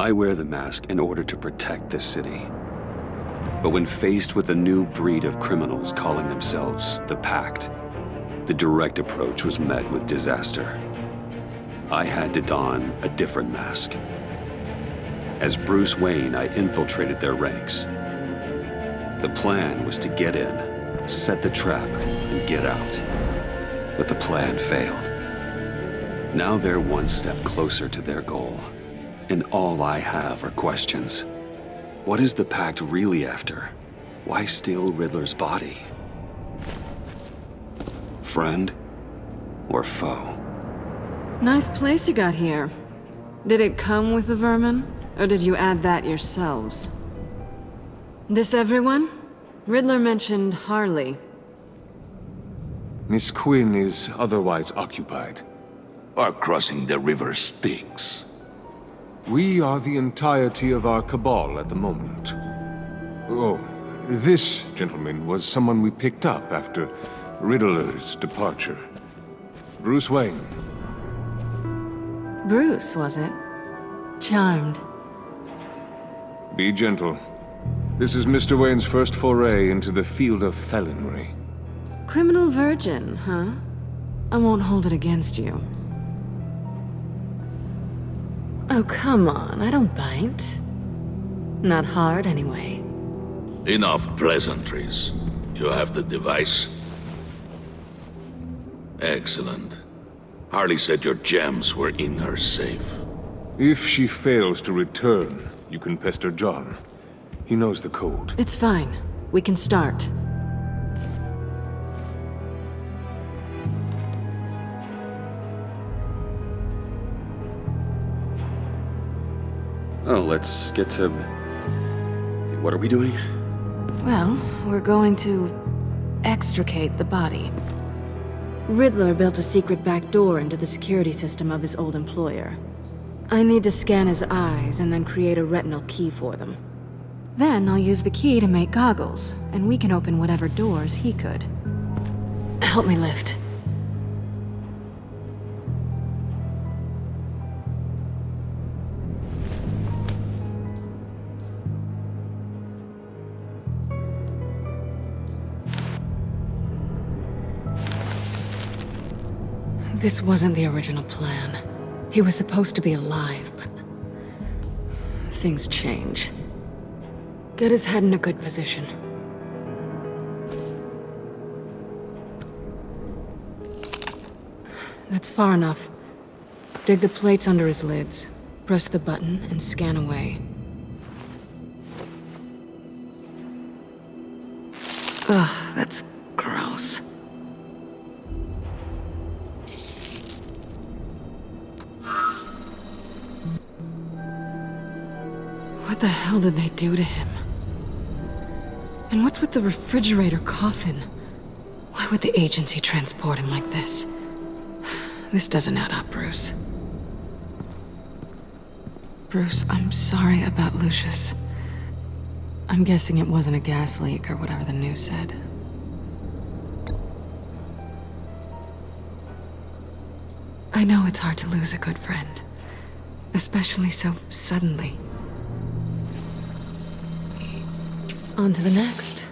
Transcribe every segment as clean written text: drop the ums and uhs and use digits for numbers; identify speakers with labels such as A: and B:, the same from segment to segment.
A: I wear the mask in order to protect this city. But when faced with a new breed of criminals calling themselves the Pact, the direct approach was met with disaster. I had to don a different mask. As Bruce Wayne, I infiltrated their ranks. The plan was to get in, set the trap, and get out. But the plan failed. Now they're one step closer to their goal, and all I have are questions. What is the Pact really after? Why steal Riddler's body? Friend or foe?
B: Nice place you got here. Did it come with the vermin, or did you add that yourselves? This everyone? Riddler mentioned Harley.
C: Miss Quinn is otherwise occupied.
D: Or crossing the river Styx.
C: We are the entirety of our cabal at the moment. Oh, this gentleman was someone we picked up after Riddler's departure. Bruce Wayne.
B: Bruce, was it? Charmed.
C: Be gentle. This is Mr. Wayne's first foray into the field of felonry.
B: Criminal virgin, huh? I won't hold it against you. Oh, come on, I don't bite. Not hard, anyway.
D: Enough pleasantries. You have the device? Excellent. Harley said your gems were in her safe.
C: If she fails to return, you can pester John. He knows the code.
B: It's fine. We can start.
A: Oh, let's get to... What are we doing?
B: Well, we're going to extricate the body. Riddler built a secret back door into the security system of his old employer. I need to scan his eyes and then create a retinal key for them. Then I'll use the key to make goggles, and we can open whatever doors he could. Help me lift. This wasn't the original plan. He was supposed to be alive, but things change. Get his head in a good position. That's far enough. Dig the plates under his lids, press the button, and scan away. Ugh, that's gross. What the hell did they do to him? And what's with the refrigerator coffin? Why would the agency transport him like this? This doesn't add up, Bruce. Bruce, I'm sorry about Lucius. I'm guessing it wasn't a gas leak or whatever the news said. I know it's hard to lose a good friend, especially so suddenly. On to the next.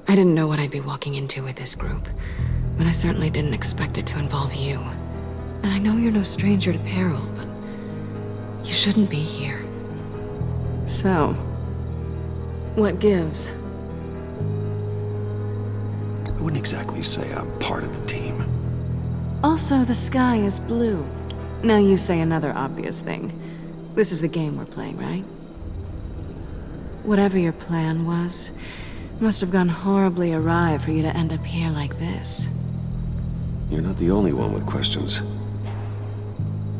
B: I didn't know what I'd be walking into with this group, but I certainly didn't expect it to involve you. And I know you're no stranger to peril, but you shouldn't be here. So, what gives?
A: I wouldn't exactly say I'm part of the team.
B: Also, the sky is blue. Now you say another obvious thing. This is the game we're playing, right? Whatever your plan was, must have gone horribly awry for you to end up here like this.
A: You're not the only one with questions.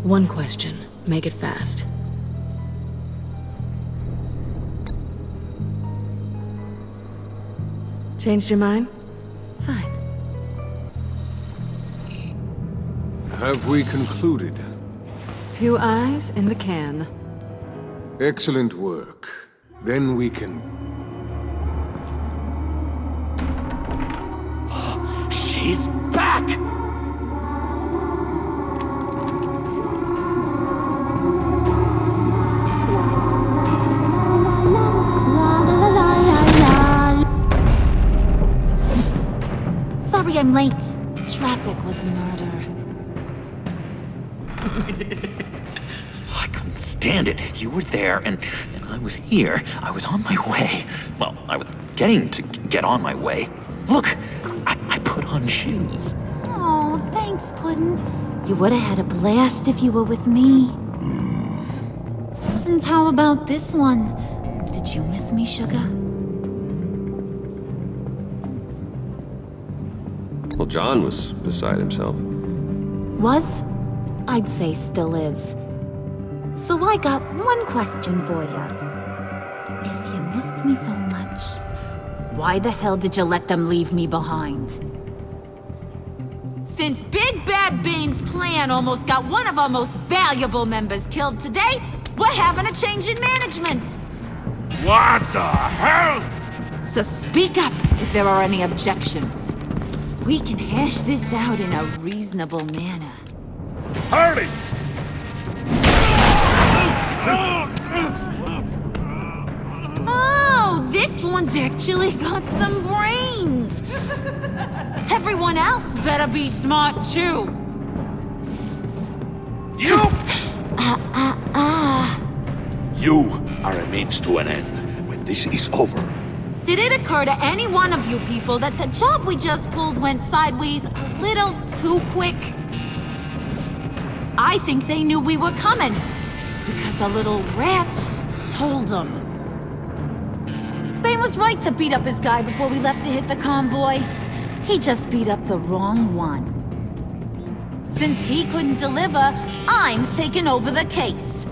B: One question. Make it fast. Changed your mind? Fine.
C: Have we concluded?
B: 2 eyes in the can.
C: Excellent work. Then we can...
E: She's back!
F: Sorry I'm late. Traffic was murder.
E: I couldn't stand it. You were there, and I was here. I was on my way. Well, I was getting to get on my way. Look, I put on shoes.
F: Oh, thanks, Puddin'. You would have had a blast if you were with me. And how about this one? Did you miss me, Sugar?
A: Well, John was beside himself.
F: Was? I'd say still is. So I got one question for you. If you missed me so much, why the hell did you let them leave me behind? Since Big Bad Bean's plan almost got one of our most valuable members killed today, we're having a change in management.
D: What the hell?
F: So speak up if there are any objections. We can hash this out in a reasonable manner.
D: Harley!
F: Oh, this one's actually got some brains. Everyone else better be smart too.
D: You! You are a means to an end. When this is over,
F: Did it occur to any one of you people that the job we just pulled went sideways a little too quick? I think they knew we were coming, because a little rat told them. Bane was right to beat up his guy before we left to hit the convoy. He just beat up the wrong one. Since he couldn't deliver, I'm taking over the case.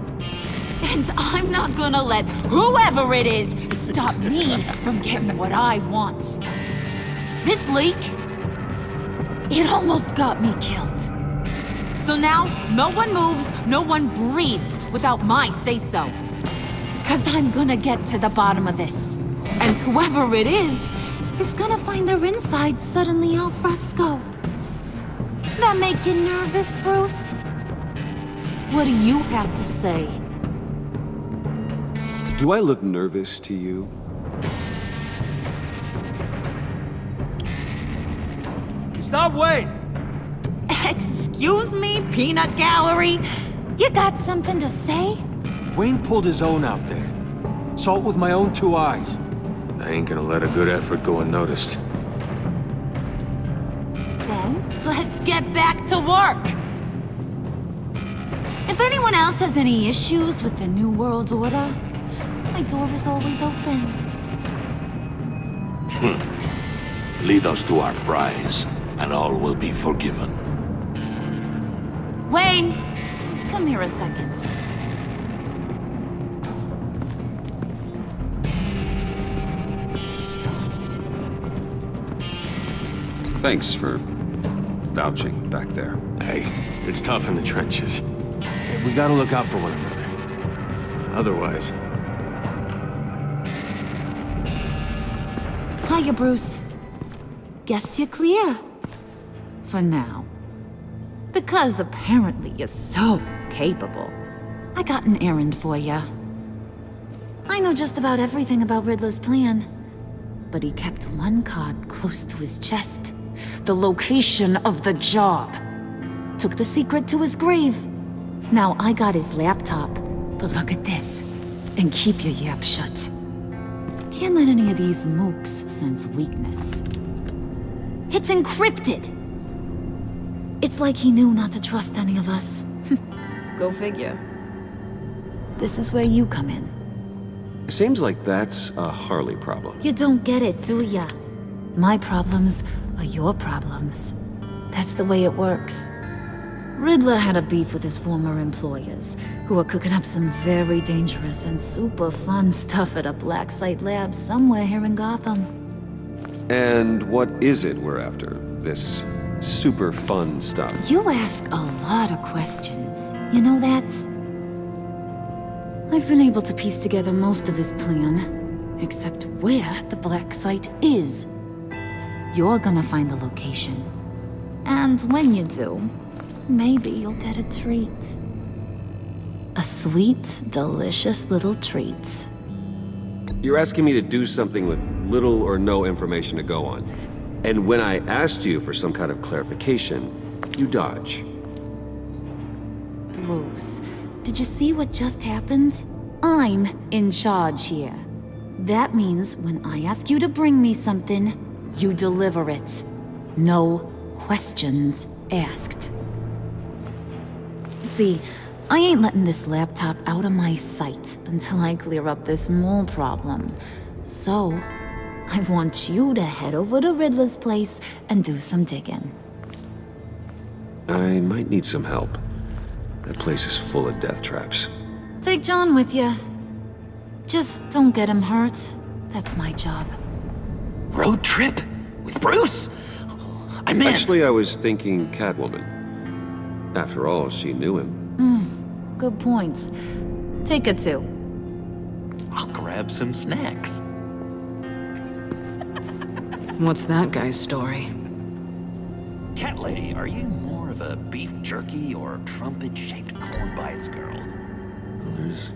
F: And I'm not gonna let whoever it is stop me from getting what I want. This leak, it almost got me killed. So now, no one moves, no one breathes without my say-so. 'Cause I'm gonna get to the bottom of this. And whoever it is gonna find their inside suddenly al fresco. That make you nervous, Bruce? What do you have to say?
A: Do I look nervous to you?
G: Stop waiting!
F: Excuse me, peanut gallery? You got something to say?
G: Wayne pulled his own out there. Saw it with my own two eyes.
C: I ain't gonna let a good effort go unnoticed.
F: Then, let's get back to work. If anyone else has any issues with the New World Order, my door is always open.
D: lead us to our prize, and all will be forgiven.
F: Wayne, come here a second.
A: Thanks for vouching back there.
C: Hey, it's tough in the trenches. We gotta look out for one another. Otherwise...
F: Hiya, Bruce. Guess you're clear. For now. Because apparently you're so capable. I got an errand for ya. I know just about everything about Riddler's plan. But he kept one card close to his chest. The location of the job. Took the secret to his grave. Now I got his laptop. But look at this. And keep your yap shut. Can't let any of these mooks sense weakness. It's encrypted! It's like he knew not to trust any of us. Go figure. This is where you come in.
A: Seems like that's a Harley problem.
F: You don't get it, do ya? My problems are your problems. That's the way it works. Riddler had a beef with his former employers, who were cooking up some very dangerous and super fun stuff at a black site lab somewhere here in Gotham.
A: And what is it we're after? This super fun stuff?
F: You ask a lot of questions. You know that? I've been able to piece together most of his plan, except where the black site is. You're gonna find the location. And when you do, maybe you'll get a treat. A sweet, delicious little treat.
A: You're asking me to do something with little or no information to go on. And when I asked you for some kind of clarification, you dodge.
F: Bruce, did you see what just happened? I'm in charge here. That means when I ask you to bring me something, you deliver it. No questions asked. See, I ain't letting this laptop out of my sight until I clear up this mole problem. So, I want you to head over to Riddler's place and do some digging.
A: I might need some help. That place is full of death traps.
F: Take John with you. Just don't get him hurt. That's my job.
E: Road trip? With Bruce? I'm in.
A: Actually, I was thinking Catwoman. After all, she knew him.
F: Good points. Take her too.
E: I'll grab some snacks.
B: What's that guy's story?
E: Cat lady, are you more of a beef jerky or trumpet-shaped corn bites girl?
A: There's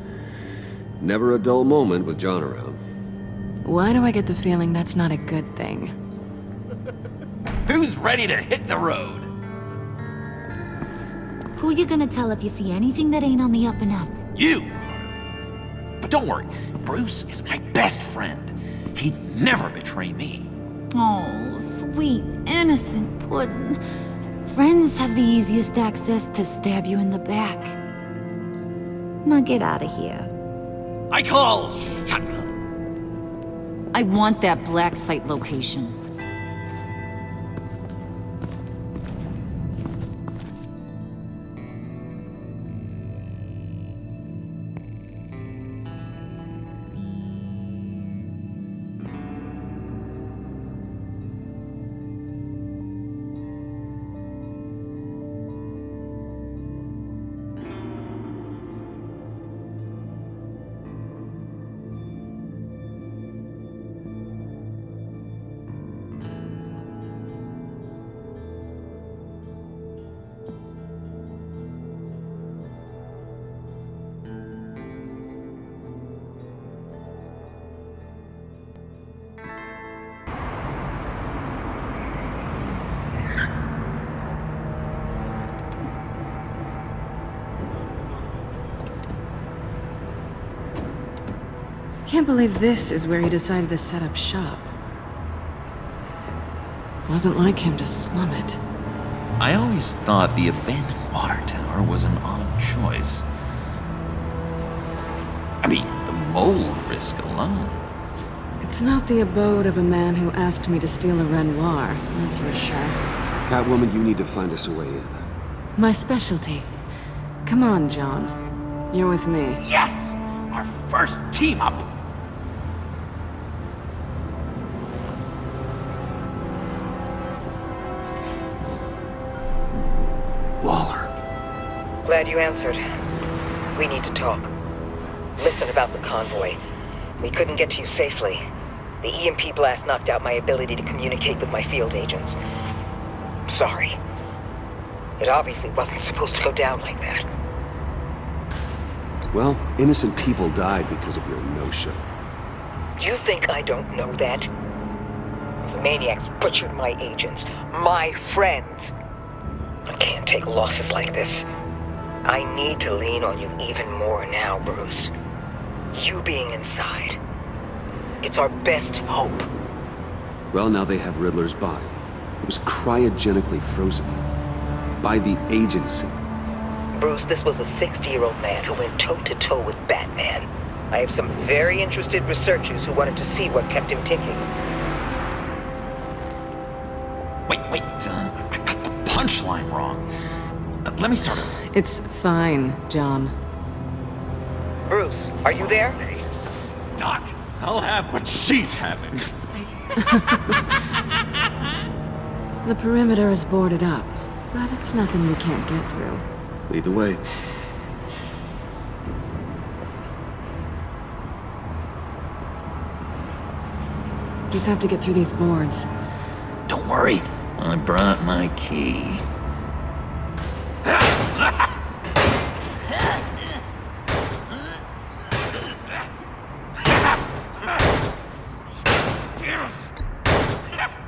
A: never a dull moment with John around.
B: Why do I get the feeling that's not a good thing?
E: Who's ready to hit the road?
F: Who you gonna tell if you see anything that ain't on the up and up?
E: You! But don't worry, Bruce is my best friend. He'd never betray me.
F: Oh, sweet, innocent puddin'. Friends have the easiest access to stab you in the back. Now get out of here.
E: I call shotgun.
F: I want that black site location.
B: Can't believe this is where he decided to set up shop. Wasn't like him to slum it.
E: I always thought the abandoned water tower was an odd choice. I mean, the mold risk alone.
B: It's not the abode of a man who asked me to steal a Renoir, that's for sure.
A: Catwoman, you need to find us a way in.
B: My specialty. Come on, John. You're with me.
E: Yes! Our first team up!
A: Waller.
H: Glad you answered. We need to talk. Listen about the convoy. We couldn't get to you safely. The EMP blast knocked out my ability to communicate with my field agents. Sorry. It obviously wasn't supposed to go down like that.
A: Well, innocent people died because of your no-show.
H: You think I don't know that? Those maniacs butchered my agents, my friends. I can't take losses like this. I need to lean on you even more now, Bruce. You being inside. It's our best hope.
A: Well, now they have Riddler's body. It was cryogenically frozen. By the agency.
H: Bruce, this was a 60-year-old man who went toe-to-toe with Batman. I have some very interested researchers who wanted to see what kept him ticking.
E: Wait, I got the punchline wrong. Let me start over.
B: It's fine, John.
H: Bruce, are you there?
E: Say, Doc, I'll have what she's having.
B: The perimeter is boarded up, but it's nothing we can't get through.
A: Lead the way.
B: Just have to get through these boards.
E: Don't worry, I brought my key.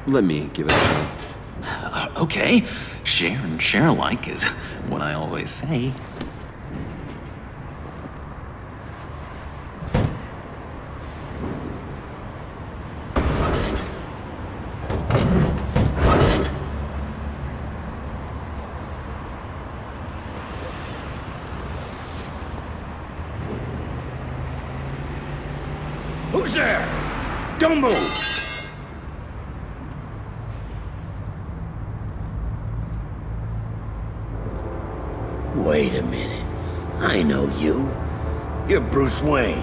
A: Let me give it a try.
E: Okay, share and share alike is what I always say.
I: Who's there? Don't move! Wait a minute. I know you. You're Bruce Wayne.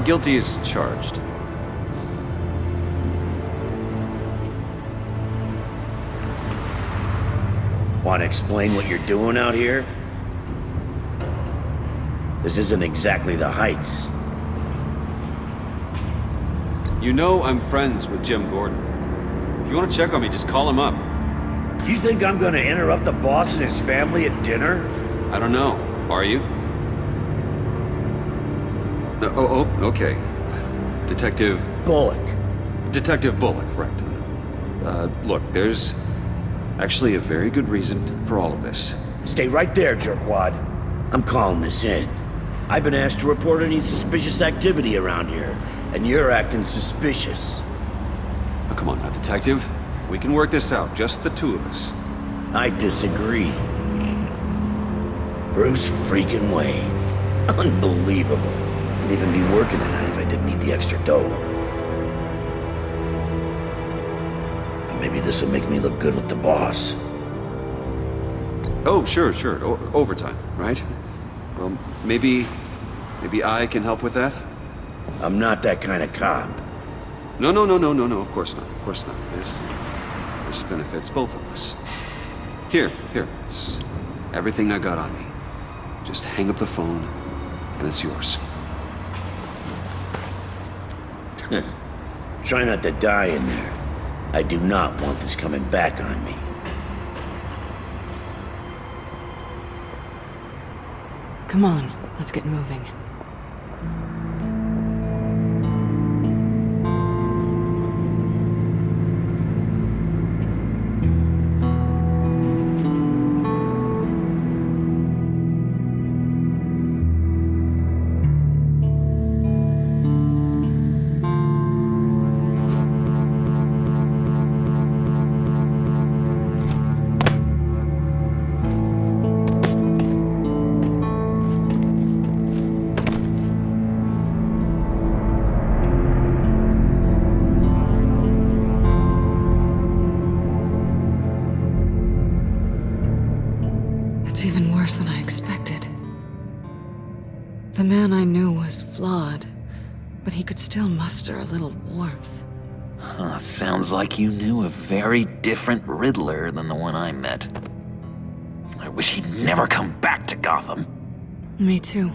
A: Guilty as charged.
I: Want to explain what you're doing out here? This isn't exactly the Heights.
A: You know I'm friends with Jim Gordon. If you want to check on me, just call him up.
I: You think I'm gonna interrupt the boss and his family at dinner?
A: I don't know. Are you? Okay. Detective
I: Bullock.
A: Right. Look, there's actually a very good reason for all of this.
I: Stay right there, jerkwad. I'm calling this in. I've been asked to report any suspicious activity around here, and you're acting suspicious.
A: Oh, come on now, Detective. We can work this out, just the two of us.
I: I disagree. Bruce freaking Wayne. Unbelievable. I'd even be working tonight if I didn't need the extra dough. And maybe this will make me look good with the boss.
A: Oh, sure. Overtime, right? Well, maybe I can help with that?
I: I'm not that kind of cop.
A: No, of course not. This benefits both of us. Here, it's everything I got on me. Just hang up the phone, and it's yours.
I: Try not to die in there. I do not want this coming back on me.
B: Come on, let's get moving. It's even worse than I expected. The man I knew was flawed, but he could still muster a little warmth.
E: Sounds like you knew a very different Riddler than the one I met. I wish he'd never come back to Gotham.
B: Me too.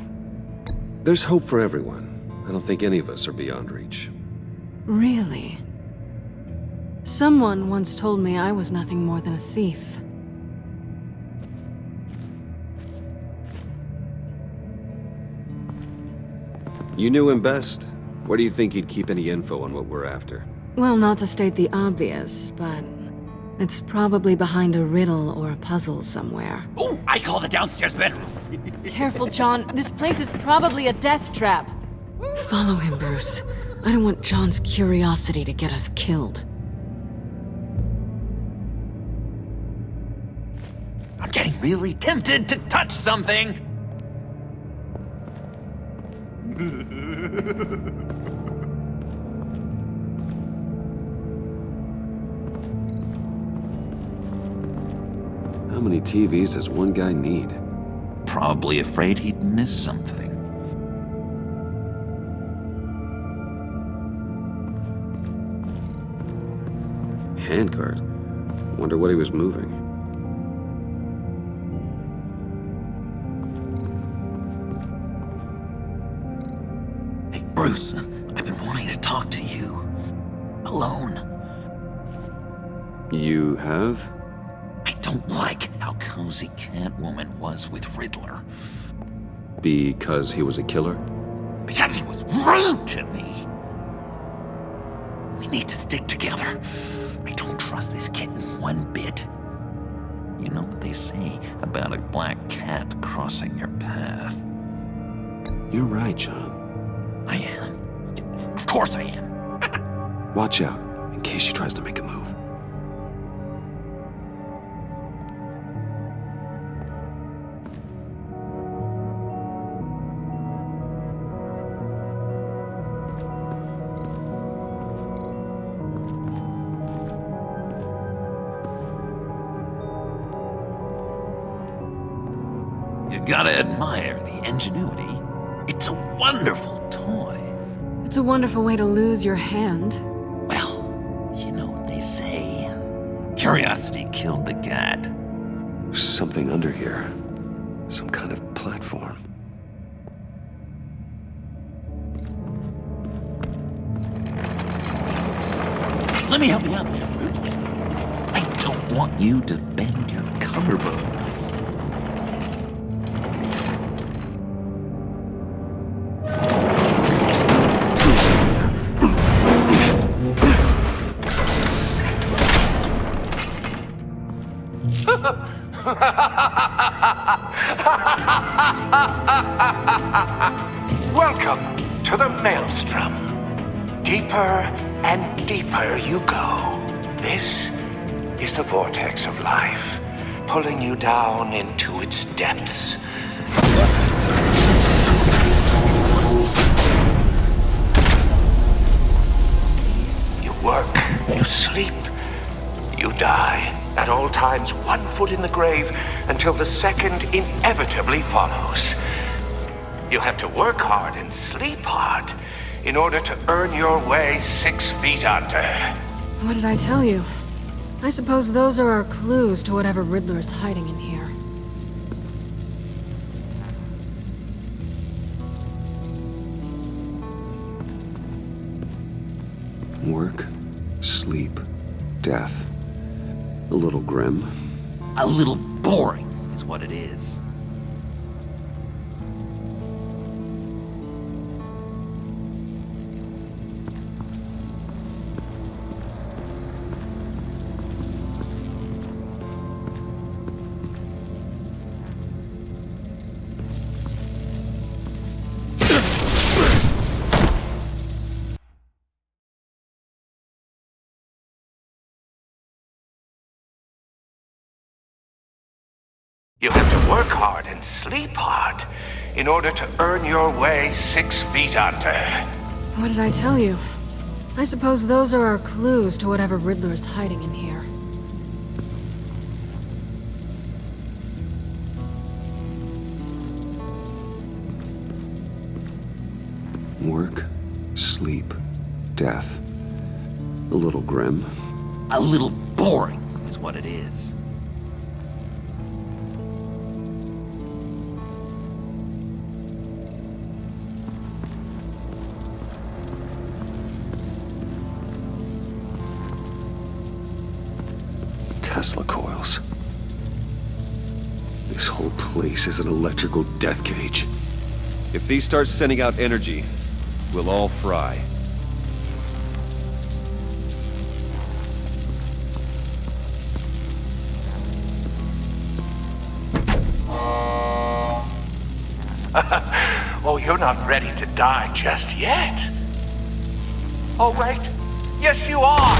A: There's hope for everyone. I don't think any of us are beyond reach.
B: Really? Someone once told me I was nothing more than a thief.
A: You knew him best. Where do you think he'd keep any info on what we're after?
B: Well, not to state the obvious, but it's probably behind a riddle or a puzzle somewhere.
E: Oh, I call the downstairs bedroom.
B: Careful, John. This place is probably a death trap. Follow him, Bruce. I don't want John's curiosity to get us killed.
E: I'm getting really tempted to touch something.
A: How many TVs does one guy need?
E: Probably afraid he'd miss something.
A: Handcart. Wonder what he was moving.
E: Hey, Bruce, I've been wanting to talk to you. Alone.
A: You have?
E: I don't like how cozy Catwoman was with Riddler.
A: Because he was a killer?
E: Because he was rude to me! We need to stick together. I don't trust this kitten one bit. You know what they say about a black cat crossing your path?
A: You're right, John.
E: I am. Of course I am.
A: Watch out, in case she tries to make a move.
E: You gotta admire the ingenuity. It's a wonderful toy.
B: It's a wonderful way to lose your hand.
E: Well, you know what they say. Curiosity killed the cat.
A: There's something under here. Some kind of platform.
E: Let me help you out there, Bruce. I don't want you to bend your collarbone.
J: Welcome to the Maelstrom. Deeper and deeper you go. This is the vortex of life, pulling you down into its depths. You work, you sleep, you die. At all times, 1 foot in the grave until the second inevitably follows. You have to work hard and sleep hard in order to earn your way 6 feet under.
B: What did I tell you? I suppose those are our clues to whatever Riddler's hiding in here.
A: Work, sleep, death. A little grim.
E: A little boring is what it is.
J: You have to work hard and sleep hard in order to earn your way 6 feet under.
B: What did I tell you? I suppose those are our clues to whatever Riddler's hiding in here.
A: Work, sleep, death. A little grim.
E: A little boring is what it is.
A: Tesla coils. This whole place is an electrical death cage. If these start sending out energy, we'll all fry.
J: Oh, you're not ready to die just yet. Oh, wait. Yes, you are.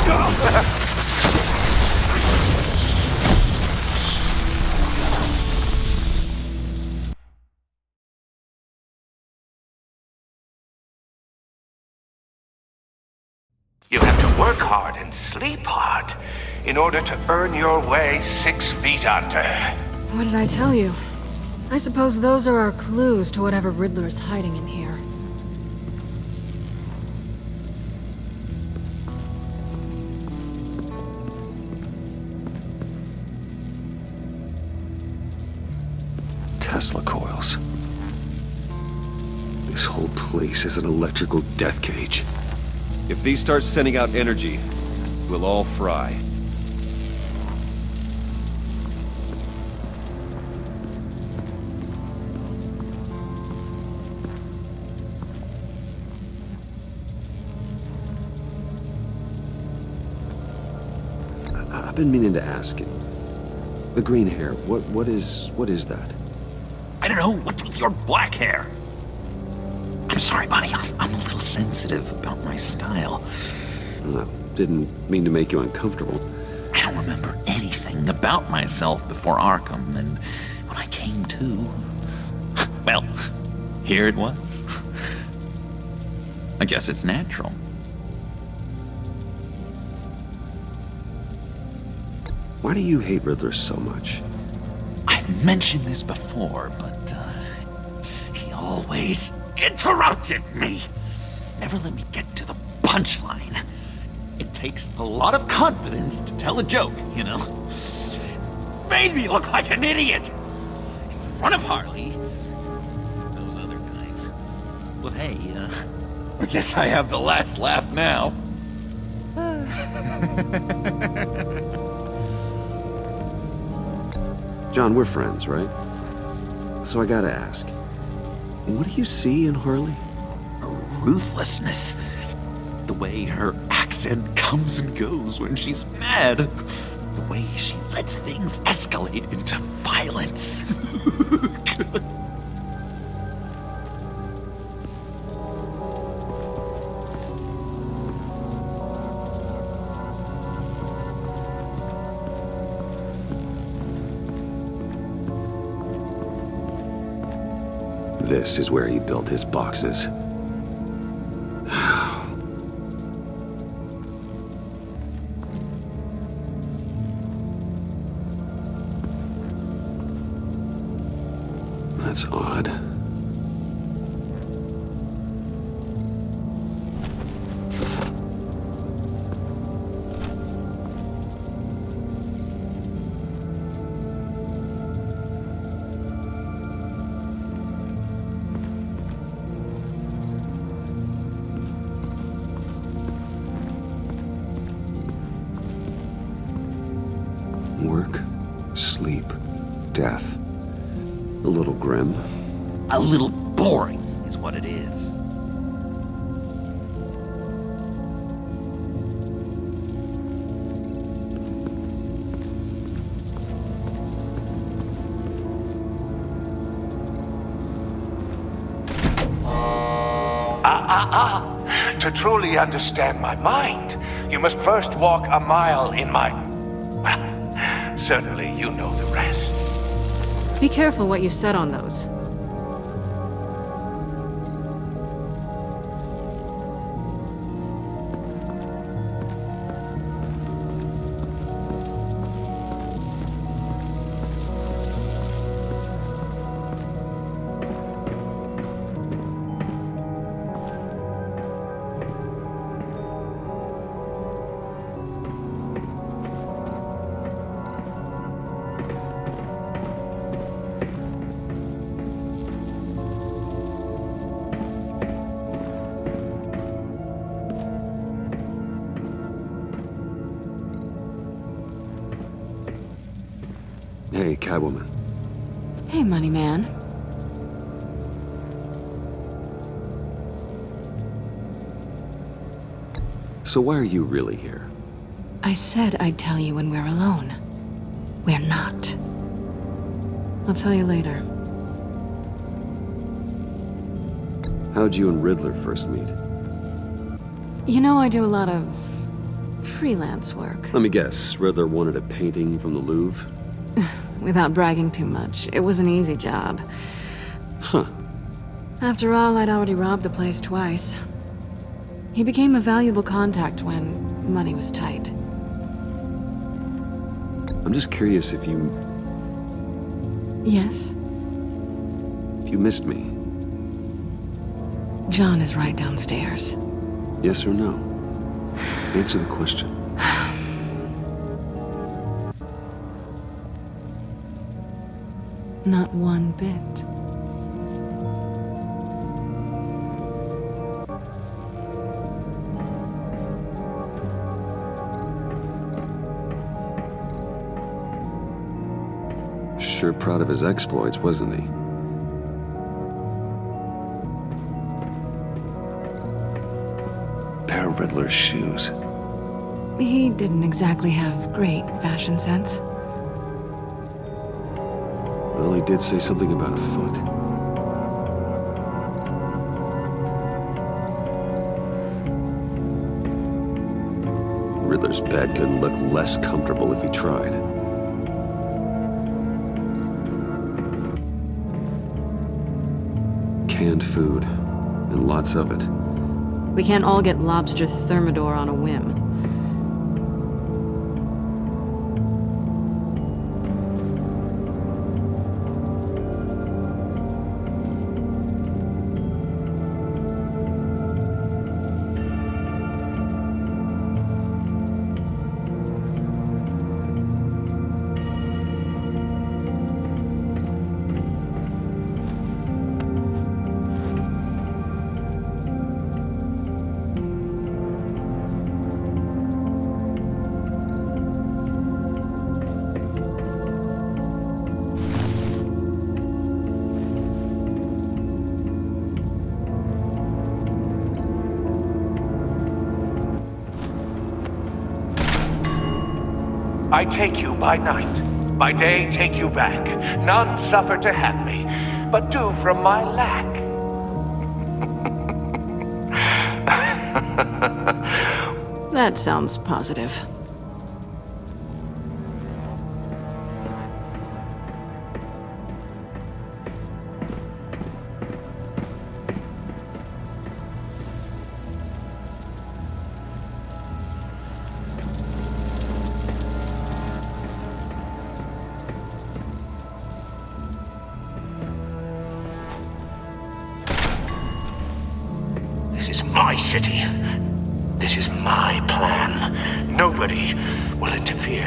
J: You have to work hard and sleep hard in order to earn your way 6 feet under.
B: What did I tell you? I suppose those are our clues to whatever Riddler's hiding in here.
A: Tesla coils. This whole place is an electrical death cage. If these start sending out energy, we'll all fry. been meaning to ask you. The green hair, what is that?
E: I don't know what's with your black hair. I'm sorry, buddy. I'm a little sensitive about my style.
A: Didn't mean to make you uncomfortable.
E: I don't remember anything about myself before Arkham, and when I came to, well, here it was. I guess it's natural.
A: Why do you hate Riddler so much?
E: I've mentioned this before, but he always interrupted me. Never let me get to the punchline. It takes a lot of confidence to tell a joke, you know? Made me look like an idiot in front of Harley. Those other guys. But hey, I guess I have the last laugh now.
A: John, we're friends, right? So I gotta ask, what do you see in Harley?
E: Ruthlessness. The way her accent comes and goes when she's mad. The way she lets things escalate into violence.
A: This is where he built his boxes. That's odd. Work, sleep, death. A little grim.
E: A little boring is what it is.
J: To truly understand my mind, you must first walk a mile in my... Well, certainly you know the rest.
B: Be careful what you said on those.
A: Hey, Catwoman.
B: Hey, Money Man.
A: So why are you really here?
B: I said I'd tell you when we're alone. We're not. I'll tell you later.
A: How'd you and Riddler first meet?
B: You know, I do a lot of freelance work.
A: Let me guess, Riddler wanted a painting from the Louvre?
B: Without bragging too much, it was an easy job.
A: Huh.
B: After all, I'd already robbed the place twice. He became a valuable contact when money was tight.
A: I'm just curious if you
B: Yes?
A: missed me.
B: John is right downstairs.
A: Yes or no? Answer the question.
B: Not one bit.
A: Sure proud of his exploits, wasn't he? Pair of Riddler's shoes.
B: He didn't exactly have great fashion sense.
A: Well, he did say something about a foot. Riddler's bed couldn't look less comfortable if he tried. Canned food, and lots of it.
B: We can't all get lobster thermidor on a whim.
J: I take you by night, by day take you back. None suffer to have me, but do from my lack.
B: That sounds positive.
J: This is my city. This is my plan. Nobody will interfere.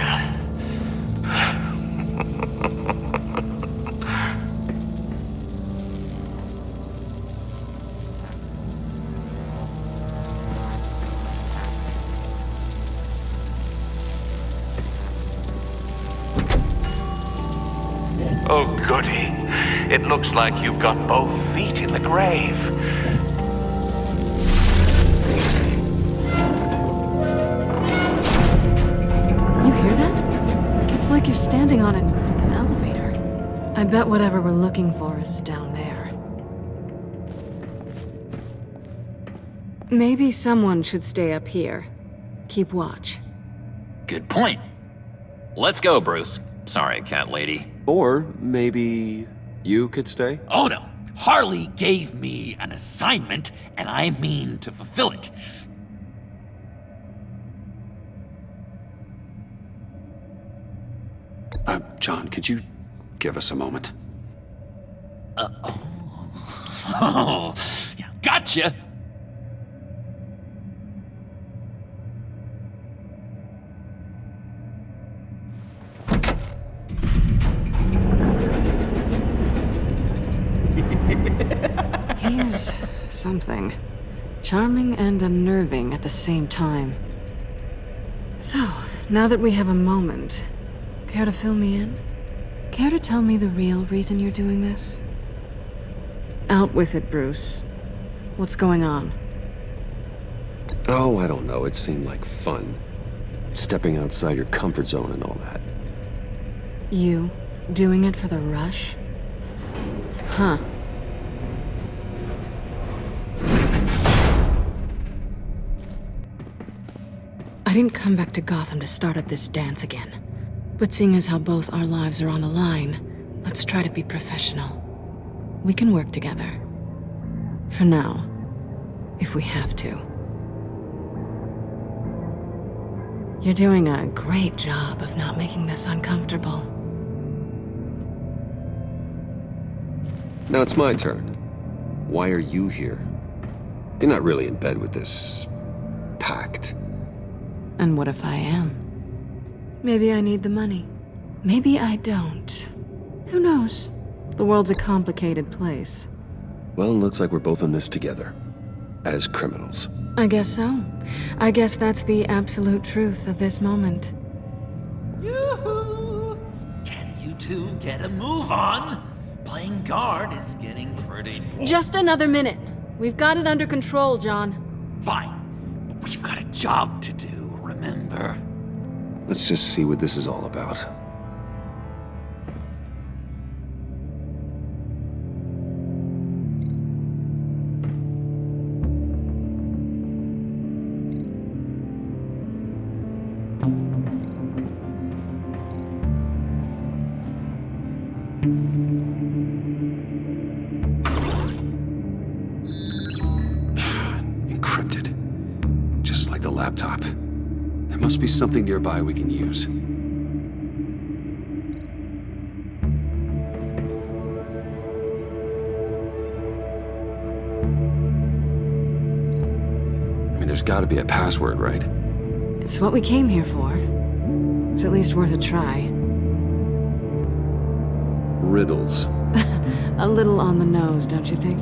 J: Oh, goody. It looks like you've got both feet in the grave.
B: You hear that? It's like you're standing on an elevator. I bet whatever we're looking for is down there. Maybe someone should stay up here. Keep watch.
E: Good point. Let's go, Bruce. Sorry, cat lady.
A: Or maybe you could stay?
E: Oh no! Harley gave me an assignment, and I mean to fulfill it.
A: John, could you give us a moment?
E: Oh, yeah, gotcha!
B: He's something. Charming and unnerving at the same time. So, now that we have a moment, care to fill me in? Care to tell me the real reason you're doing this? Out with it, Bruce. What's going on?
A: Oh, I don't know. It seemed like fun. Stepping outside your comfort zone and all that.
B: You doing it for the rush? Huh. I didn't come back to Gotham to start up this dance again. But seeing as how both our lives are on the line, let's try to be professional. We can work together. For now, if we have to. You're doing a great job of not making this uncomfortable.
A: Now it's my turn. Why are you here? You're not really in bed with this pact.
B: And what if I am? Maybe I need the money. Maybe I don't. Who knows? The world's a complicated place.
A: Well, looks like we're both in this together. As criminals.
B: I guess so. I guess that's the absolute truth of this moment.
E: Yoo-hoo! Can you two get a move on? Playing guard is getting pretty boring.
B: Just another minute. We've got it under control, John.
E: Fine, but we've got a job to do, remember? remember.
A: Let's just see what this is all about. Encrypted. Just like the laptop. There must be something nearby we can use. I mean, there's gotta be a password, right?
B: It's what we came here for. It's at least worth a try.
A: Riddles.
B: A little on the nose, don't you think?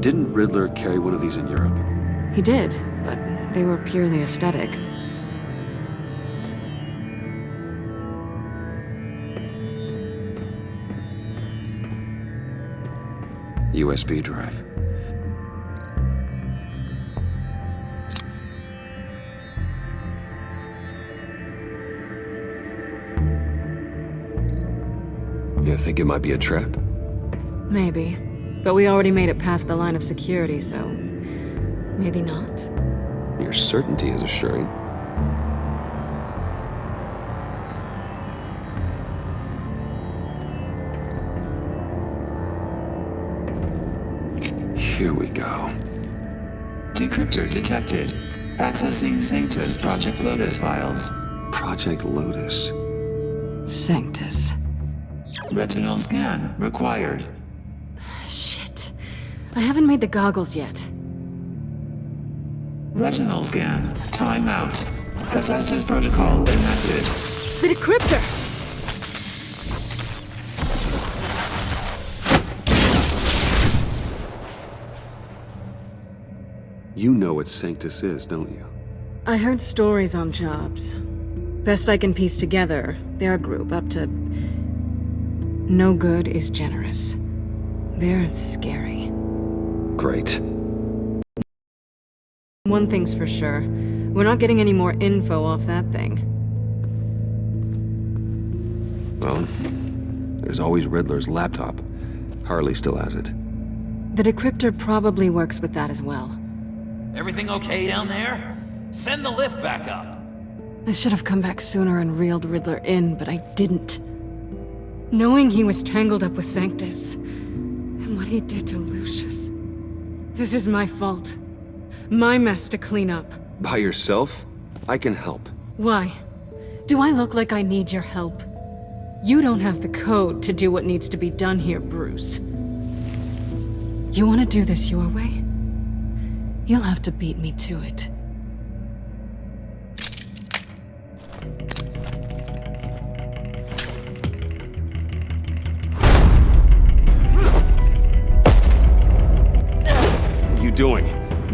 A: Didn't Riddler carry one of these in Europe?
B: He did, but they were purely aesthetic.
A: USB drive. You think it might be a trap?
B: Maybe. But we already made it past the line of security, so... maybe not.
A: Your certainty is assuring. Here we go.
K: Decryptor detected. Accessing Sanctus Project Lotus files.
A: Project Lotus.
B: Sanctus.
K: Retinal scan required.
B: Shit. I haven't made the goggles yet.
K: Retinal scan. Timeout. Hephaestus protocol enacted.
B: The decryptor!
A: You know what Sanctus is, don't you?
B: I heard stories on jobs. Best I can piece together, their group up to... no good is generous. They're scary.
A: Great.
B: One thing's for sure. We're not getting any more info off that thing.
A: Well, there's always Riddler's laptop. Harley still has it.
B: The decryptor probably works with that as well.
E: Everything okay down there? Send the lift back up.
B: I should have come back sooner and reeled Riddler in, but I didn't. Knowing he was tangled up with Sanctus, and what he did to Lucius. This is my fault. My mess to clean up.
A: By yourself? I can help.
B: Why? Do I look like I need your help? You don't have the code to do what needs to be done here, Bruce. You want to do this your way? You'll have to beat me to it.
A: What are you doing?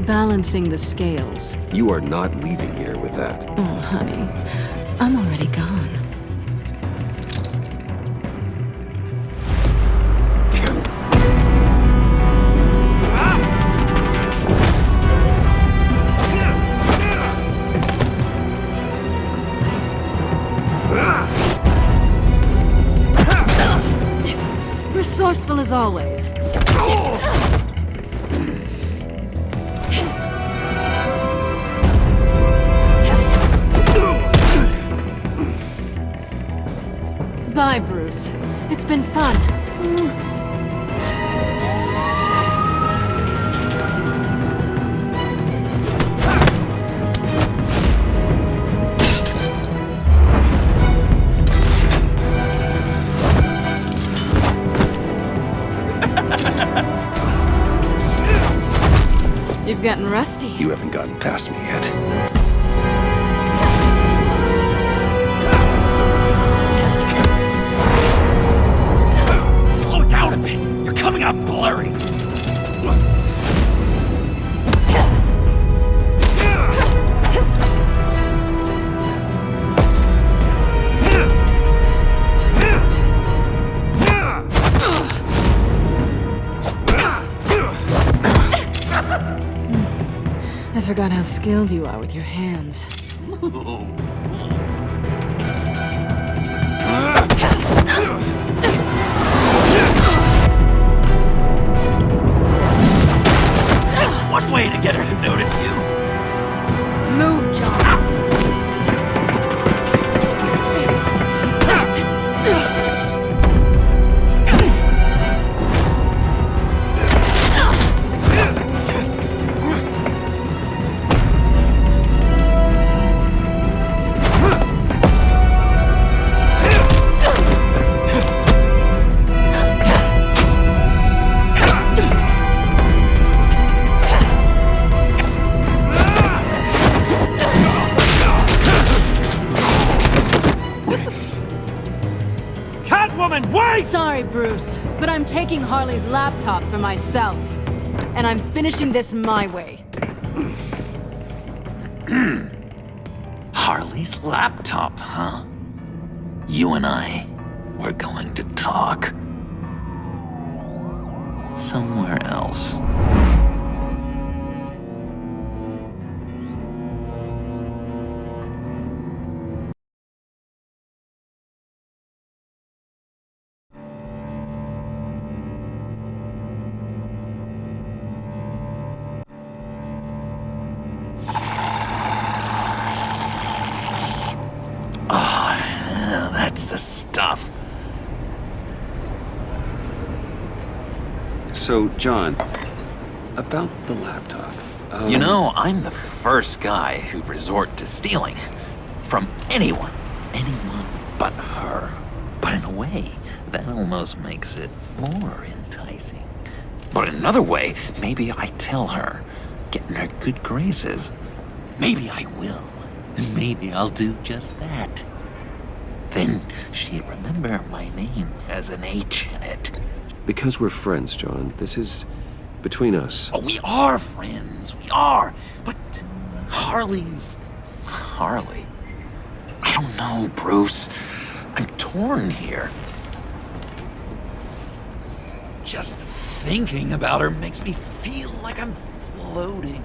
B: Balancing the scales.
A: You are not leaving here with that.
B: Oh, honey. I'm already gone. Resourceful as always. Bye, Bruce. It's been fun. You've gotten rusty.
A: You haven't gotten past me yet.
E: Slow down a bit. You're coming out blurry.
B: how skilled you are with your hands.
E: That's one way to get her to notice you.
B: Move, John. Sorry, Bruce, but I'm taking Harley's laptop for myself. And I'm finishing this my way.
E: Harley's laptop, huh? You and I, we're going to talk. Somewhere else. That's the stuff.
A: So, John, about the laptop.
E: You know, I'm the first guy who'd resort to stealing. From anyone but her. But in a way, that almost makes it more enticing. But in another way, maybe I tell her, get in her good graces. Maybe I will. And maybe I'll do just that. Then she'd remember my name has an H in it.
A: Because we're friends, John. This is between us.
E: Oh, we are friends. We are. But Harley's Harley. I don't know, Bruce. I'm torn here. Just thinking about her makes me feel like I'm floating.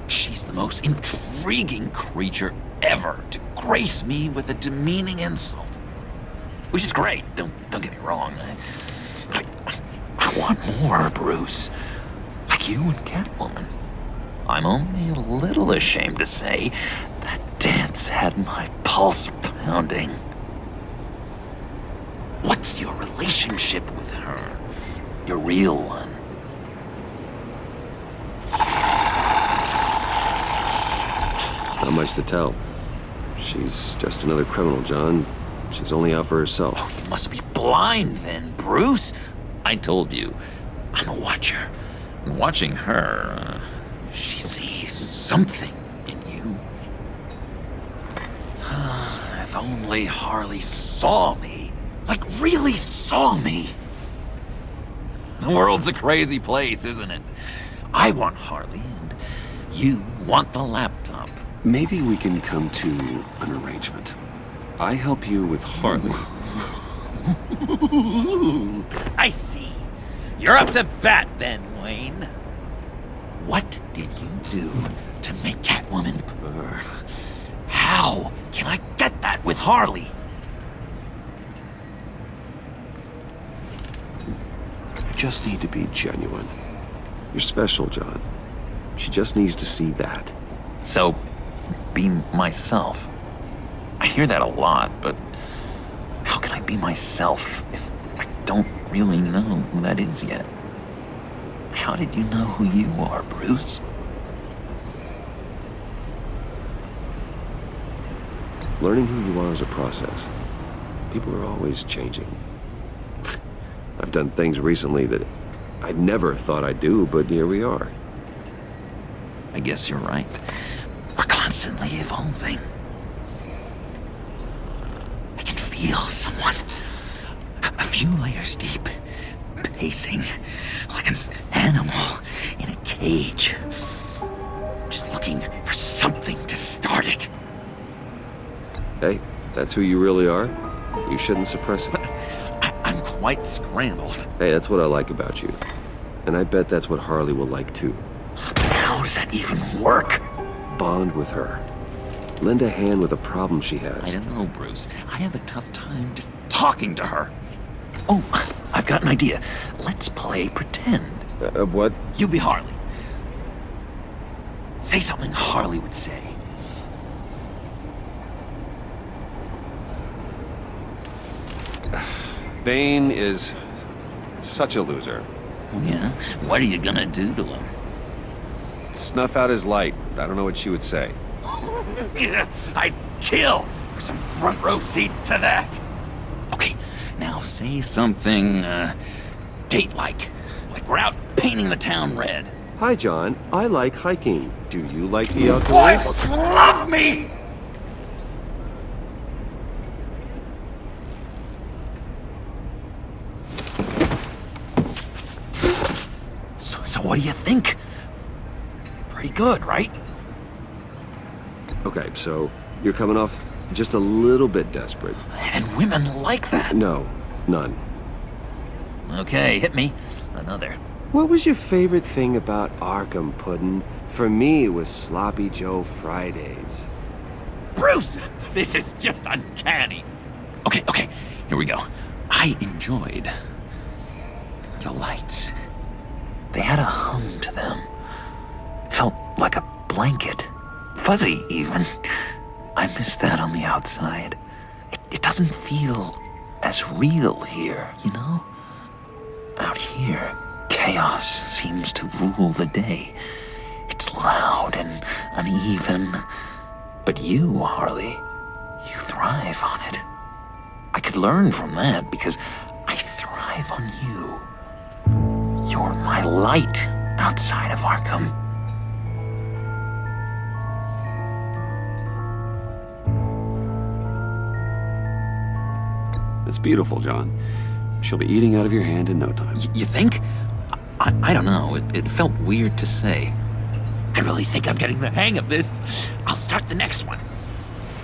E: She's the most intriguing creature ever to grace me with a demeaning insult. Which is great, don't get me wrong. But I want more, Bruce. Like you and Catwoman. I'm only a little ashamed to say that dance had my pulse pounding. What's your relationship with her? Your real one?
A: Not much to tell. She's just another criminal, John. She's only out for herself.
E: Oh, you must be blind then, Bruce. I told you, I'm a watcher. And watching her, she sees something in you. If only Harley saw me. Like, really saw me. The world's a crazy place, isn't it? I want Harley, and you want the laptop.
A: Maybe we can come to an arrangement. I help you with Harley.
E: I see. You're up to bat then, Wayne. What did you do to make Catwoman purr? How can I get that with Harley?
A: You just need to be genuine. You're special, John. She just needs to see that.
E: So, be myself. I hear that a lot, but how can I be myself if I don't really know who that is yet? How did you know who you are, Bruce?
A: Learning who you are is a process. People are always changing. I've done things recently that I never thought I'd do, but here we are.
E: I guess you're right. We're constantly evolving. I can feel someone a few layers deep, pacing like an animal in a cage. Just looking for something to start it.
A: Hey, that's who you really are? You shouldn't suppress it.
E: I'm quite scrambled.
A: Hey, that's what I like about you. And I bet that's what Harley will like too.
E: How does that even work?
A: Bond with her. Lend a hand with a problem she
E: I
A: has.
E: don't know, Bruce. I have a tough time just talking to her. Oh, I've got an idea. Let's play pretend.
A: What?
E: You be Harley. Say something Harley would say.
A: Bane is such a loser.
E: Yeah? What are you gonna do to him?
A: Snuff out his light. I don't know what she would say.
E: I'd kill for some front row seats to that. Okay, now say something, date-like. Like we're out painting the town red.
A: Hi, John. I like hiking. Do you like the outdoors?
E: Boys, love me! So what do you think? Pretty good, right?
A: Okay, so you're coming off just a little bit desperate.
E: And women like that.
A: No, none.
E: Okay, hit me. Another.
A: What was your favorite thing about Arkham, Puddin'? For me, it was Sloppy Joe Fridays.
E: Bruce! This is just uncanny. Okay, here we go. I enjoyed the lights. They had a hum to them. Felt like a blanket. Fuzzy, even. I miss that on the outside. It doesn't feel as real here, you know? Out here, chaos seems to rule the day. It's loud and uneven. But you, Harley, you thrive on it. I could learn from that because I thrive on you. You're my light outside of Arkham.
A: It's beautiful, John. She'll be eating out of your hand in no time.
E: You think? I don't know. It felt weird to say. I really think I'm getting the hang of this. I'll start the next one.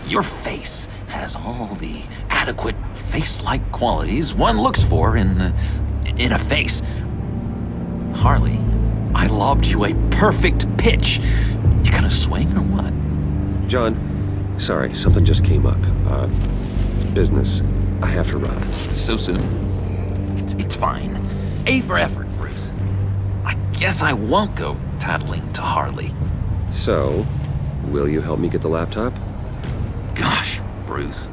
E: Your face has all the adequate face-like qualities one looks for in a face. Harley, I lobbed you a perfect pitch. You gonna swing or what?
A: John, sorry, something just came up. It's business. I have to run.
E: So soon? It's fine. A for effort, Bruce. I guess I won't go tattling to Harley.
A: So, will you help me get the laptop?
E: Gosh, Bruce.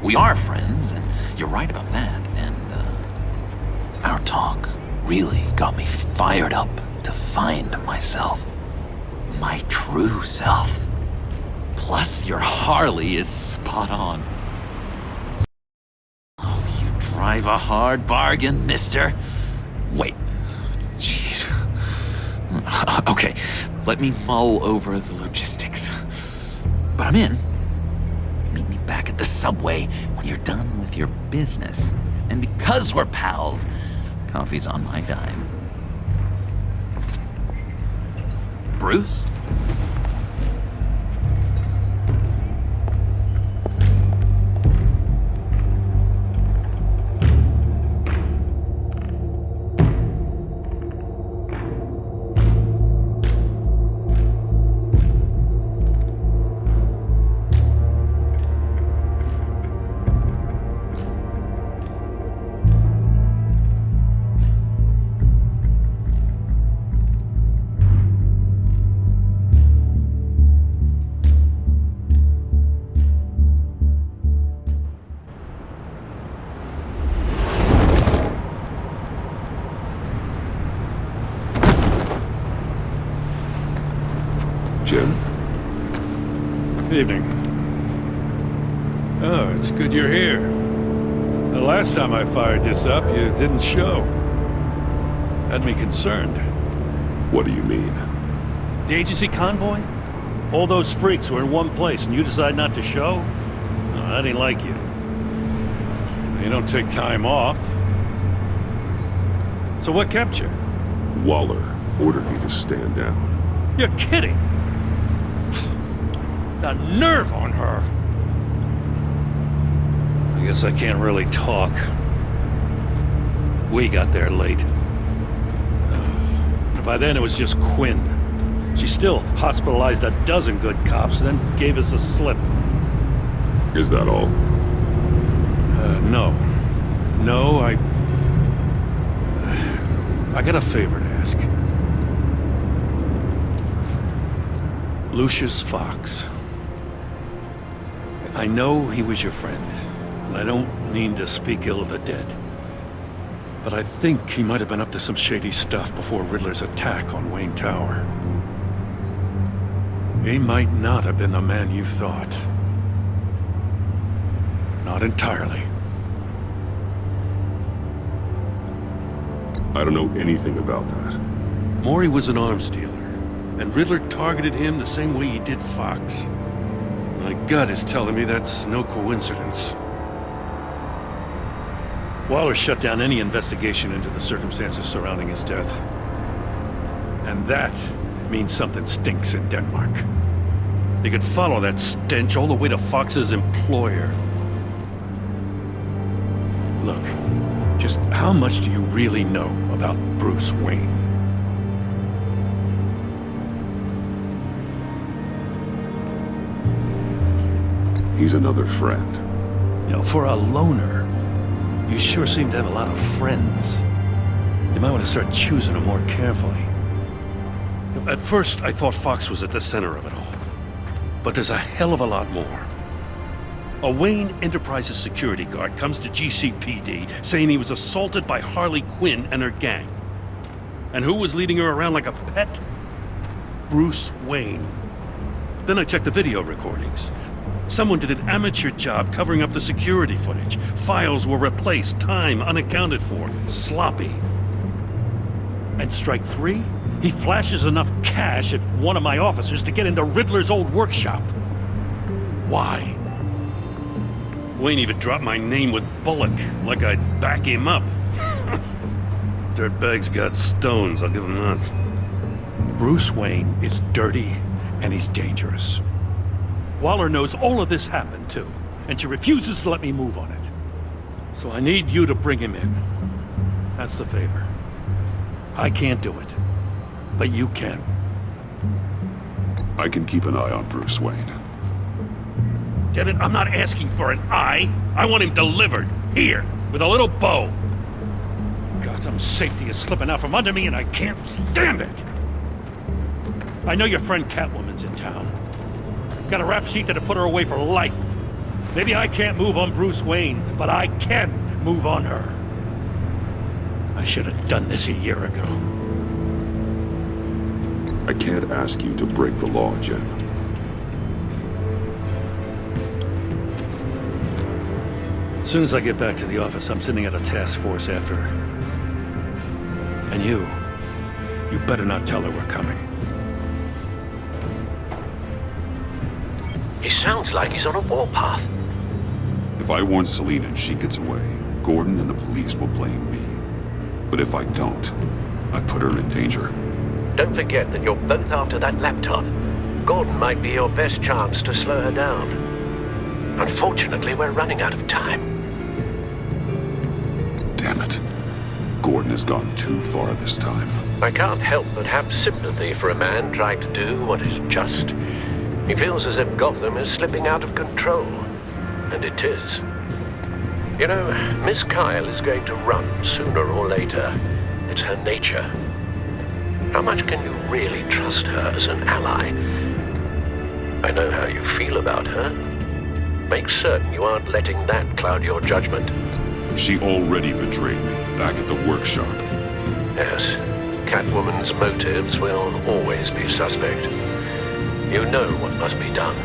E: We are friends, and you're right about that. And, our talk really got me fired up to find myself. My true self. Plus, your Harley is spot on. Oh, you drive a hard bargain, mister. Wait. Jeez. Okay, let me mull over the logistics. But I'm in. Meet me back at the subway when you're done with your business. And because we're pals, coffee's on my dime. Bruce?
A: Jim?
L: Evening. Oh, it's good you're here. The last time I fired this up, you didn't show. Had me concerned.
D: What do you mean?
L: The agency convoy? All those freaks were in one place and you decide not to show? No, I didn't like you. You don't take time off. So what kept you?
D: Waller ordered me to stand down.
L: You're kidding! The nerve on her! I guess I can't really talk. We got there late. By then it was just Quinn. She still hospitalized a dozen good cops, then gave us the slip.
A: Is that all?
L: No. No, I got a favor to ask. Lucius Fox. I know he was your friend, and I don't mean to speak ill of the dead. But I think he might have been up to some shady stuff before Riddler's attack on Wayne Tower. He might not have been the man you thought. Not entirely.
A: I don't know anything about that.
L: Maury was an arms dealer, and Riddler targeted him the same way he did Fox. My gut is telling me that's no coincidence. Waller shut down any investigation into the circumstances surrounding his death. And that means something stinks in Denmark. They could follow that stench all the way to Fox's employer. Look, just how much do you really know about Bruce Wayne?
A: He's another friend.
L: You know, for a loner, you sure seem to have a lot of friends. You might want to start choosing them more carefully. You know, at first, I thought Fox was at the center of it all. But there's a hell of a lot more. A Wayne Enterprises security guard comes to GCPD saying he was assaulted by Harley Quinn and her gang. And who was leading her around like a pet? Bruce Wayne. Then I checked the video recordings. Someone did an amateur job covering up the security footage. Files were replaced, time unaccounted for, sloppy. And strike three? He flashes enough cash at one of my officers to get into Riddler's old workshop. Why? Wayne even dropped my name with Bullock, like I'd back him up. Dirtbag's got stones, I'll give him that. Bruce Wayne is dirty and he's dangerous. Waller knows all of this happened too, and she refuses to let me move on it. So I need you to bring him in. That's the favor. I can't do it, but you can.
A: I can keep an eye on Bruce Wayne.
L: Damn it, I'm not asking for an eye. I want him delivered, here, with a little bow. Gotham's safety is slipping out from under me and I can't stand it. I know your friend Catwoman's in town. Got a rap sheet that'll put her away for life. Maybe I can't move on Bruce Wayne, but I can move on her. I should have done this a year ago.
A: I can't ask you to break the law, Jen.
L: As soon as I get back to the office, I'm sending out a task force after her. And you better not tell her we're coming.
J: He sounds like he's on a warpath.
A: If I warn Selina and she gets away, Gordon and the police will blame me. But if I don't, I put her in danger.
J: Don't forget that you're both after that laptop. Gordon might be your best chance to slow her down. Unfortunately, we're running out of time.
A: Damn it. Gordon has gone too far this time.
J: I can't help but have sympathy for a man trying to do what is just. He feels as if Gotham is slipping out of control. And it is. You know, Miss Kyle is going to run sooner or later. It's her nature. How much can you really trust her as an ally? I know how you feel about her. Make certain you aren't letting that cloud your judgment.
A: She already betrayed me back at the workshop.
J: Yes, Catwoman's motives will always be suspect. You know what must be done.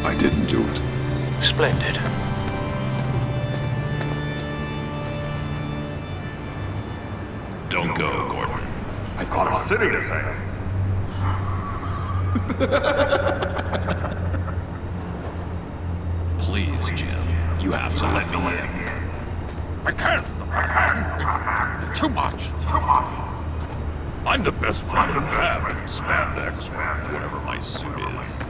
A: I didn't do it.
J: Splendid.
L: Don't go, Gordon.
M: I've got a city to save.
N: Please, Jim. You have to let me in.
M: I can't. It's too much.
N: I'm the best friend you have in spandex, or whatever my suit is.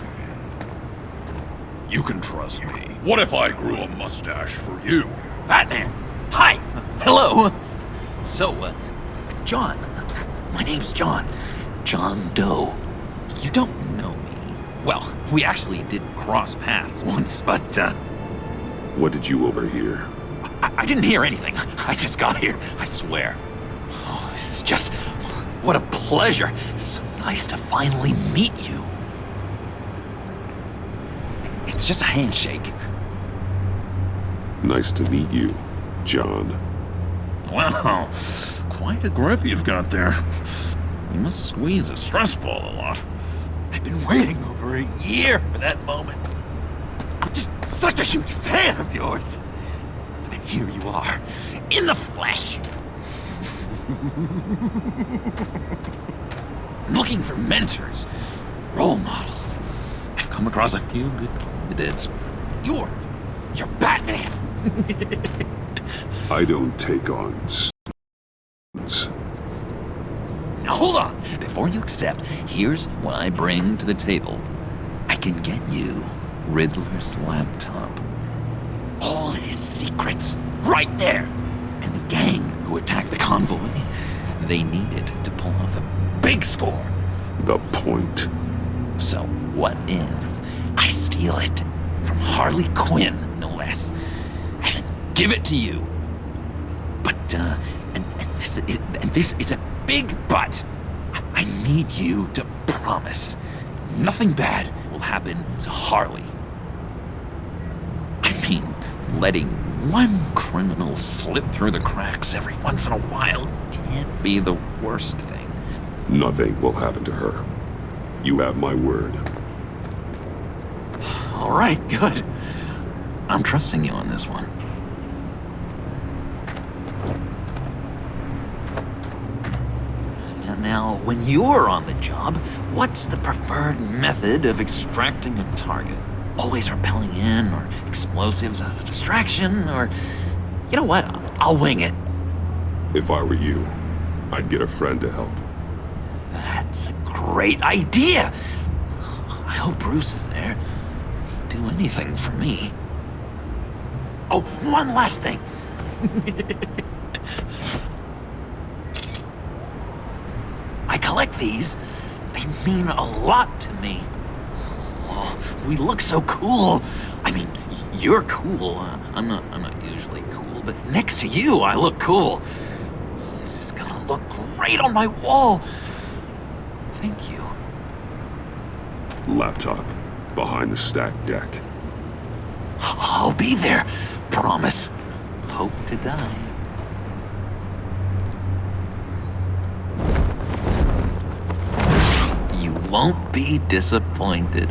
N: You can trust me. What if I grew a mustache for you?
E: Batman! Hi! Hello! So, John. My name's John. John Doe. You don't know me. Well, we actually did cross paths once, but,
A: What did you overhear?
E: I didn't hear anything. I just got here, I swear. Oh, this is just... What a pleasure. It's so nice to finally meet you. It's just a handshake.
A: Nice to meet you, John.
N: Wow, quite a grip you've got there. You must squeeze a stress ball a lot.
E: I've been waiting over a year for that moment. I'm just such a huge fan of yours. And here you are, in the flesh. I'm looking for mentors, role models. I've come across a few good candidates. You're Batman.
A: I don't take on students.
E: Now hold on. Before you accept, here's what I bring to the table. I can get you Riddler's laptop. All his secrets, right there. And the gang who attacked the convoy, they needed to pull off a big score.
A: The point.
E: So what if I steal it from Harley Quinn, no less, and then give it to you? But, and this is a big but. I need you to promise nothing bad will happen to Harley. I mean, letting one criminal slip through the cracks every once in a while can't be the worst thing.
A: Nothing will happen to her. You have my word.
E: All right, good. I'm trusting you on this one. Now, when you're on the job, what's the preferred method of extracting a target? Always rappelling in, or explosives as a distraction, or... You know what? I'll wing it.
A: If I were you, I'd get a friend to help.
E: That's a great idea! I hope Bruce is there. He'd do anything for me. Oh, one last thing! I collect these. They mean a lot to me. Oh, we look so cool. I mean, you're cool. I'm not usually cool, but next to you, I look cool. This is gonna look great on my wall. Thank you.
A: Laptop. Behind the stacked deck.
E: I'll be there. Promise. Hope to die. You won't be disappointed.